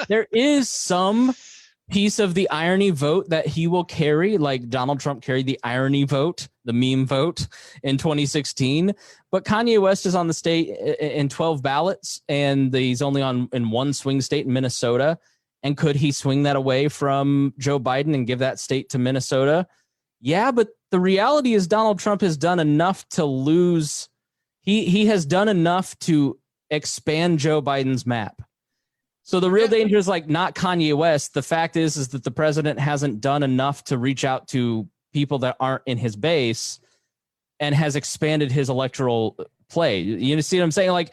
there is some piece of the irony vote that he will carry, like Donald Trump carried the irony vote, the meme vote in 2016. But Kanye West is on the state in 12 ballots, and he's only in one swing state in Minnesota. And could he swing that away from Joe Biden and give that state to Minnesota? Yeah, but the reality is Donald Trump has done enough to lose. He has done enough to expand Joe Biden's map. So the real danger is not Kanye West. The fact is that the president hasn't done enough to reach out to people that aren't in his base and has expanded his electoral play. You see what I'm saying?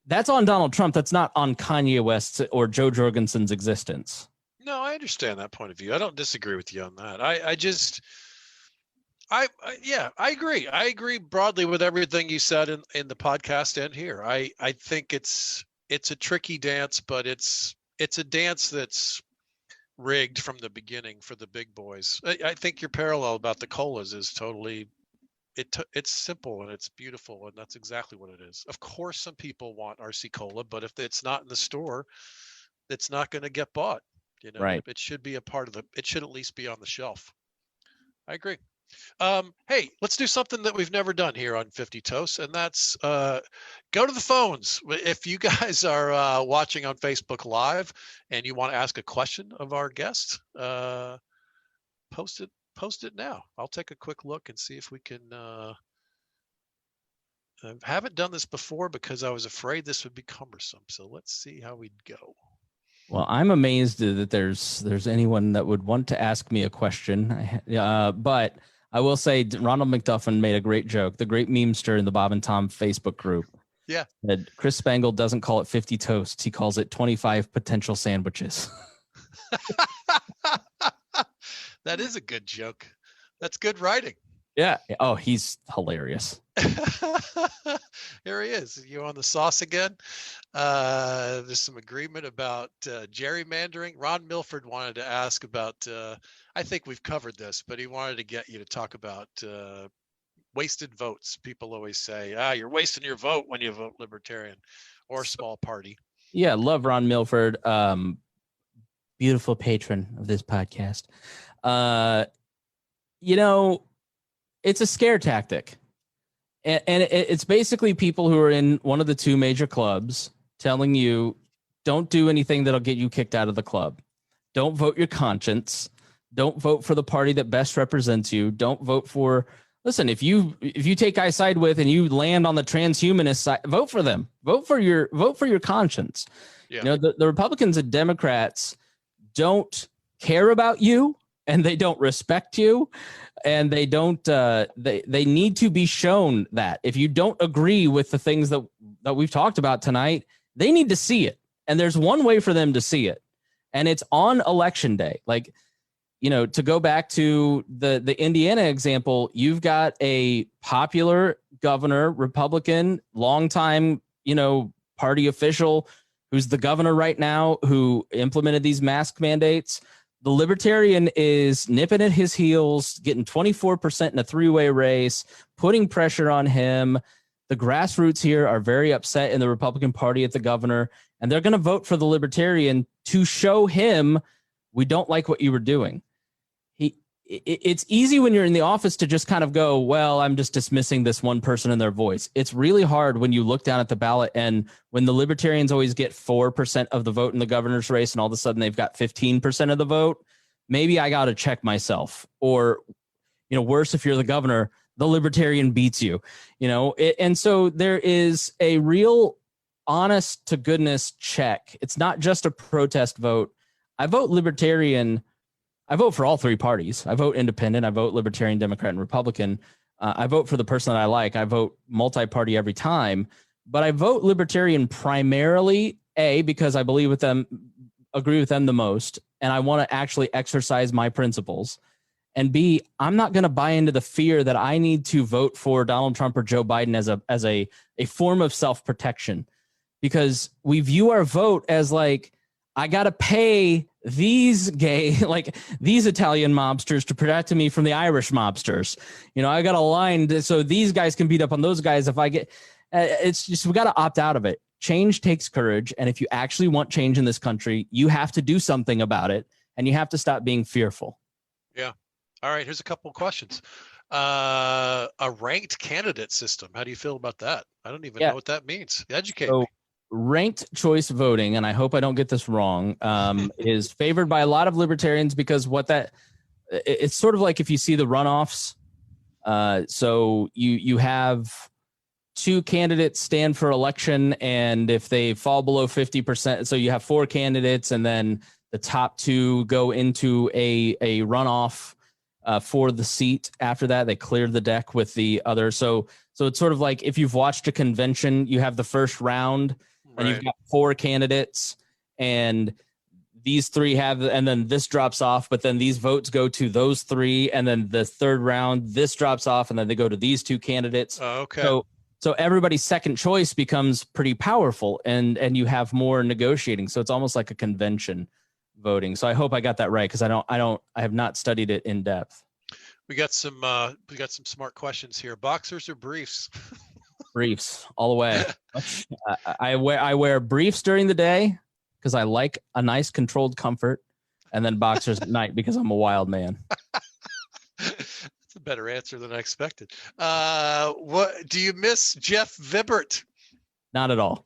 That's on Donald Trump. That's not on Kanye West or Joe Jorgensen's existence. No, I understand that point of view. I don't disagree with you on that. I agree. I agree broadly with everything you said in the podcast and here. I think it's a tricky dance, but it's a dance that's rigged from the beginning for the big boys. I think your parallel about the colas is totally, it's simple and it's beautiful, and that's exactly what it is. Of course, some people want RC Cola, but if it's not in the store, it's not going to get bought. Right. It should be it should at least be on the shelf. I agree. Hey, let's do something that we've never done here on 50 Toasts, and that's go to the phones. If you guys are watching on Facebook Live and you want to ask a question of our guest, post it now. I'll take a quick look and see if we can. I haven't done this before because I was afraid this would be cumbersome. So let's see how we'd go. Well, I'm amazed that there's anyone that would want to ask me a question, but I will say Ronald McDuffin made a great joke, the great memester in the Bob and Tom Facebook group. Yeah. That Chris Spangle doesn't call it 50 toasts. He calls it 25 potential sandwiches. That is a good joke. That's good writing. Yeah. Oh, he's hilarious. Here he is. You on the sauce again? There's some agreement about gerrymandering. Ron Milford wanted to ask about, I think we've covered this, but he wanted to get you to talk about wasted votes. People always say, you're wasting your vote when you vote Libertarian or small party. Yeah, love Ron Milford. Beautiful patron of this podcast. It's a scare tactic. And it's basically people who are in one of the two major clubs telling you, don't do anything that'll get you kicked out of the club. Don't vote your conscience. Don't vote for the party that best represents you. Don't vote for, listen, if you take I side with and you land on the transhumanist side, vote for them. Vote for your conscience. Yeah. The Republicans and Democrats don't care about you, and they don't respect you, and they don't they need to be shown that if you don't agree with the things that we've talked about tonight, they need to see it. And there's one way for them to see it, and it's on election day. Like, to go back to the Indiana example, you've got a popular governor, Republican, longtime, party official who's the governor right now who implemented these mask mandates. The Libertarian is nipping at his heels, getting 24% in a three-way race, putting pressure on him. The grassroots here are very upset in the Republican Party at the governor, and they're going to vote for the Libertarian to show him we don't like what you were doing. It's easy when you're in the office to just kind of go, well, I'm just dismissing this one person and their voice. It's really hard when you look down at the ballot, and when the Libertarians always get 4% of the vote in the governor's race and all of a sudden they've got 15% of the vote, maybe I got to check myself. Or, worse, if you're the governor, the Libertarian beats you, and so there is a real honest to goodness check. It's not just a protest vote. I vote Libertarian. I vote for all three parties. I vote independent. I vote Libertarian, Democrat, and Republican. I vote for the person that I like. I vote multi-party every time, but I vote Libertarian primarily, A, because I believe with them, agree with them the most, and I want to actually exercise my principles. And B, I'm not going to buy into the fear that I need to vote for Donald Trump or Joe Biden as a form of self-protection, because we view our vote as like, I got to pay these these Italian mobsters to protect me from the Irish mobsters. I got a line so these guys can beat up on those guys. If I get, it's just, we got to opt out of it. Change takes courage. And if you actually want change in this country, you have to do something about it, and you have to stop being fearful. Yeah. All right. Here's a couple of questions. A ranked candidate system. How do you feel about that? I don't even know what that means. Educate me. Ranked choice voting, and I hope I don't get this wrong, is favored by a lot of libertarians because it's sort of like if you see the runoffs. So you have two candidates stand for election, and if they fall below 50%, so you have four candidates, and then the top two go into a runoff for the seat. After that, they cleared the deck with the other. So it's sort of like if you've watched a convention, you have the first round. And you've got four candidates, and these three have, and then this drops off, but then these votes go to those three, and then the third round, this drops off, and then they go to these two candidates. Oh, okay. So everybody's second choice becomes pretty powerful, and you have more negotiating. So it's almost like a convention voting. So I hope I got that right, because I have not studied it in depth. We got some smart questions here. Boxers or briefs? Briefs all the way. I wear briefs during the day because I like a nice controlled comfort, and then boxers at night because I'm a wild man. That's a better answer than I expected. What do you miss, Jeff Vibert? Not at all.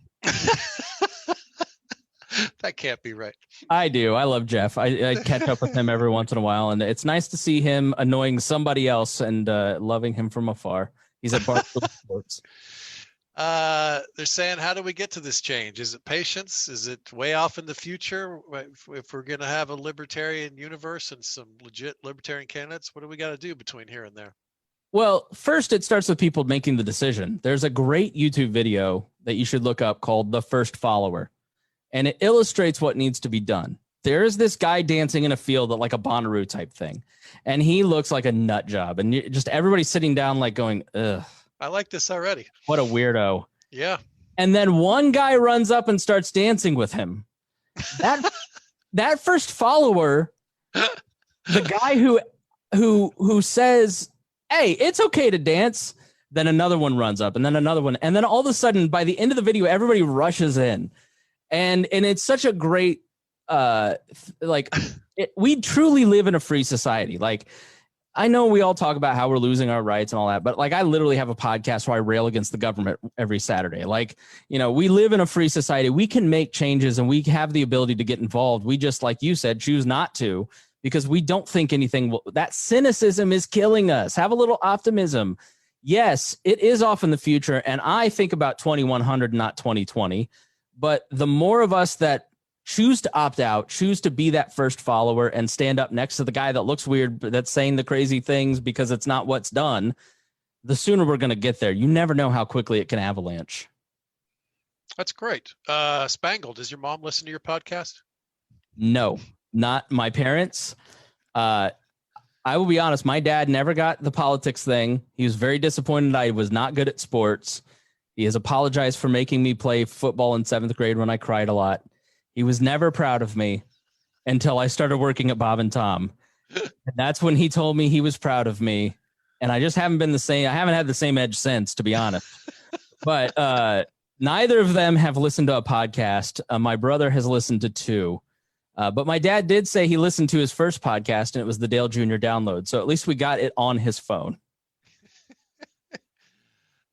That can't be right. I do. I love Jeff. I catch up with him every once in a while, and it's nice to see him annoying somebody else and loving him from afar. He's at Barstool Sports. They're saying, how do we get to this change? Is it patience? Is it way off in the future? If we're going to have a libertarian universe and some legit libertarian candidates, what do we got to do between here and there? Well, first, it starts with people making the decision. There's a great YouTube video that you should look up called The First Follower, and it illustrates what needs to be done. There's this guy dancing in a field at like a Bonnaroo type thing, and he looks like a nut job, and just everybody's sitting down like going, ugh. I like this already. What a weirdo. Yeah. And then one guy runs up and starts dancing with him. That first follower, the guy who says, hey, it's okay to dance. Then another one runs up, and then another one. And then all of a sudden, by the end of the video, everybody rushes in. And it's such a great, we truly live in a free society. Like, I know we all talk about how we're losing our rights and all that, but like, I literally have a podcast where I rail against the government every Saturday. Like, we live in a free society. We can make changes, and we have the ability to get involved. We just, like you said, choose not to, because we don't think anything that cynicism is killing us. Have a little optimism. Yes, it is off in the future. And I think about 2100, not 2020, but the more of us that choose to opt out, choose to be that first follower and stand up next to the guy that looks weird, that's saying the crazy things because it's not what's done, the sooner we're going to get there. You never know how quickly it can avalanche. That's great. Spangle, does your mom listen to your podcast? No, not my parents. Uh, I will be honest, my dad never got the politics thing. He was very disappointed I was not good at sports. He has apologized for making me play football in 7th grade when I cried a lot. He was never proud of me until I started working at Bob and Tom. And that's when he told me he was proud of me. And I just haven't been the same. I haven't had the same edge since, to be honest. But neither of them have listened to a podcast. My brother has listened to 2. But my dad did say he listened to his first podcast, and it was the Dale Jr. download. So at least we got it on his phone.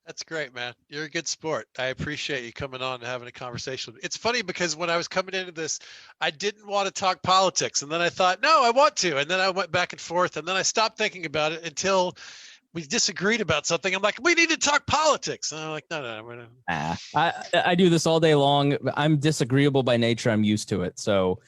That's great, man. You're a good sport. I appreciate you coming on and having a conversation. It's funny because when I was coming into this, I didn't want to talk politics. And then I thought, no, I want to. And then I went back and forth. And then I stopped thinking about it until we disagreed about something. I'm like, we need to talk politics. And I'm like, no. I do this all day long. I'm disagreeable by nature. I'm used to it. So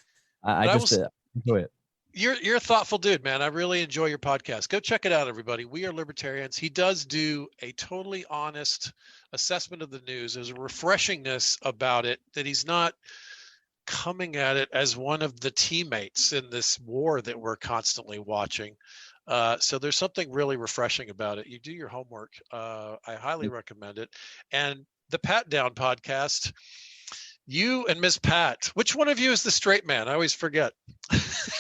I just enjoy it. You're a thoughtful dude, man. I really enjoy your podcast. Go check it out, everybody. We are Libertarians. He does do a totally honest assessment of the news. There's a refreshingness about it that he's not coming at it as one of the teammates in this war that we're constantly watching. So there's something really refreshing about it. You do your homework. I highly recommend it. And the Pat Down podcast, you and Ms. Pat, which one of you is the straight man? I always forget.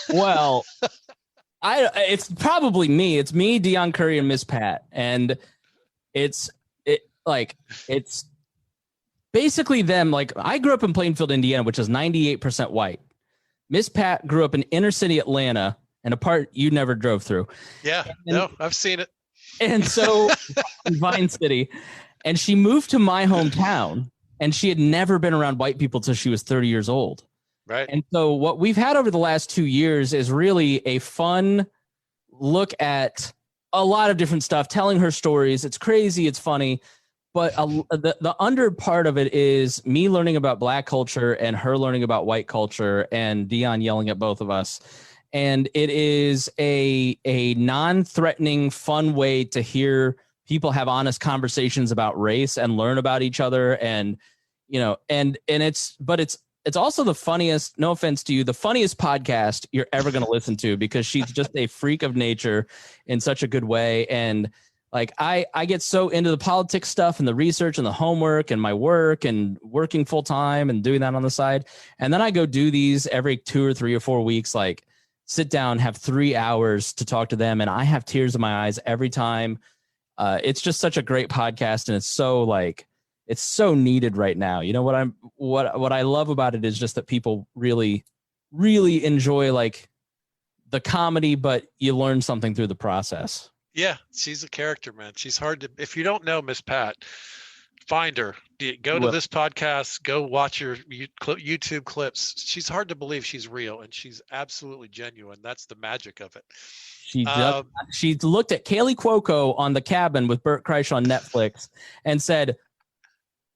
Well, it's probably me. It's me, Deion Curry, and Miss Pat, and it's basically them. Like, I grew up in Plainfield, Indiana, which is 98% white. Miss Pat grew up in inner city Atlanta, and a part you never drove through. Yeah, no, I've seen it. And so Vine City, and she moved to my hometown, and she had never been around white people till she was 30 years old. Right. And so what we've had over the last 2 years is really a fun look at a lot of different stuff, telling her stories. It's crazy. It's funny. But the under part of it is me learning about Black culture and her learning about white culture, and Deion yelling at both of us. And it is a non-threatening, fun way to hear people have honest conversations about race and learn about each other. And, you know, and it's also the funniest, no offense to you, the funniest podcast you're ever going to listen to, because she's just a freak of nature in such a good way. And like, I get so into the politics stuff and the research and the homework and my work and working full time and doing that on the side. And then I go do these every 2 or 3 or 4 weeks, like sit down, have 3 hours to talk to them. And I have tears in my eyes every time. It's just such a great podcast. And it's so needed right now. You know, what I love about it is just that people really, really enjoy like the comedy, but you learn something through the process. Yeah, she's a character, man. She's hard to, if you don't know Miss Pat, find her. Go to this podcast, go watch your YouTube clips. She's hard to believe she's real, and she's absolutely genuine. That's the magic of it. She looked at Kaylee Cuoco on The Cabin with Bert Kreischer on Netflix and said,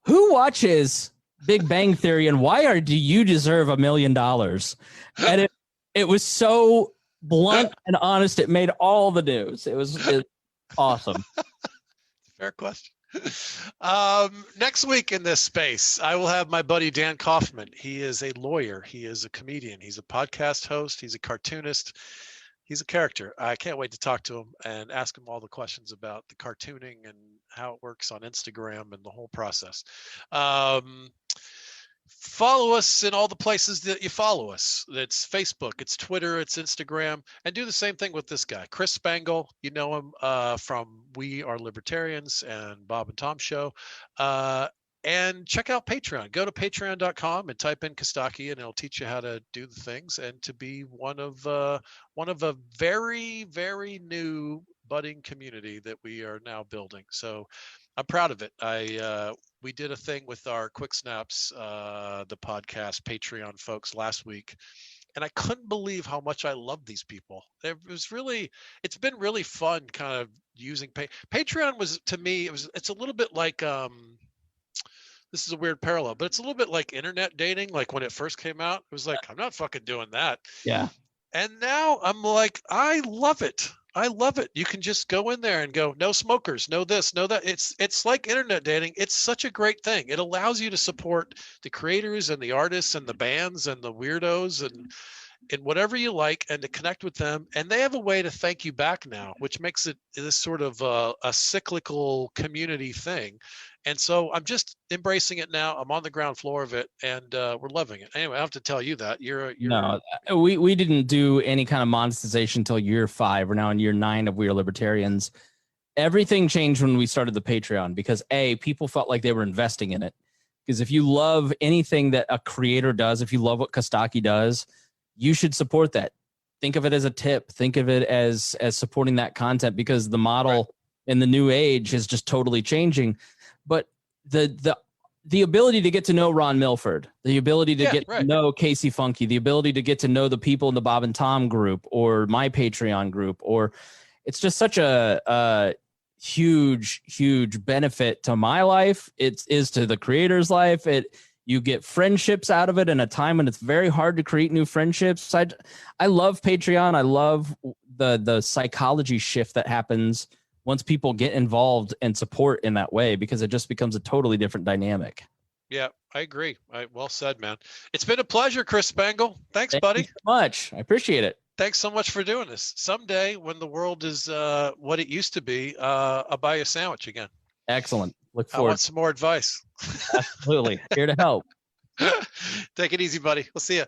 "Who watches Big Bang Theory, and why do you deserve $1 million?" And it was so blunt and honest. It made all the news. It was awesome. Fair question. Next week in this space, I will have my buddy Dan Kaufman. He is a lawyer. He is a comedian. He's a podcast host. He's a cartoonist. He's a character. I can't wait to talk to him and ask him all the questions about the cartooning and how it works on Instagram and the whole process. Follow us in all the places that you follow us. It's Facebook, it's Twitter, it's Instagram, and do the same thing with this guy, Chris Spangle. You know him from We Are Libertarians and Bob and Tom Show. And check out Patreon. Go to patreon.com and type in Costaki, and it'll teach you how to do the things and to be one of a very, very new budding community that we are now building. So I'm proud of it. We did a thing with our Quick Snaps, the podcast Patreon folks last week, and I couldn't believe how much I love these people. It's been really fun kind of using Patreon was, to me, it's a little bit like, this is a weird parallel, but it's a little bit like internet dating. Like when it first came out, it was like, I'm not fucking doing that. Yeah. And now I'm like, I love it. I love it. You can just go in there and go, no smokers, no this, no that. It's like internet dating. It's such a great thing. It allows you to support the creators and the artists and the bands and the weirdos. And in whatever you like and to connect with them. And they have a way to thank you back now, which makes it this sort of a cyclical community thing. And so I'm just embracing it now. I'm on the ground floor of it, and we're loving it. Anyway, I have to tell you that you're No, we didn't do any kind of monetization until year 5. We're now in year 9 of We Are Libertarians. Everything changed when we started the Patreon because people felt like they were investing in it. Because if you love anything that a creator does, if you love what Costaki does, you should support that. Think of it as a tip. Think of it as supporting that content, because the model in the new age is just totally changing. But the ability to get to know Ron Milford, the ability to get to know Casey Funky, the ability to get to know the people in the Bob and Tom group or my Patreon group, or it's just such a huge benefit to my life. It is to the creator's life. You get friendships out of it in a time when it's very hard to create new friendships. I love Patreon. I love the psychology shift that happens once people get involved and support in that way, because it just becomes a totally different dynamic. Yeah, I agree. Well said, man. It's been a pleasure, Chris Spangle. Thanks, buddy. Thank you so much. I appreciate it. Thanks so much for doing this. Someday when the world is what it used to be, I'll buy you a sandwich again. Excellent. Look forward. I want some more advice. Absolutely. Here to help. Take it easy, buddy. We'll see you.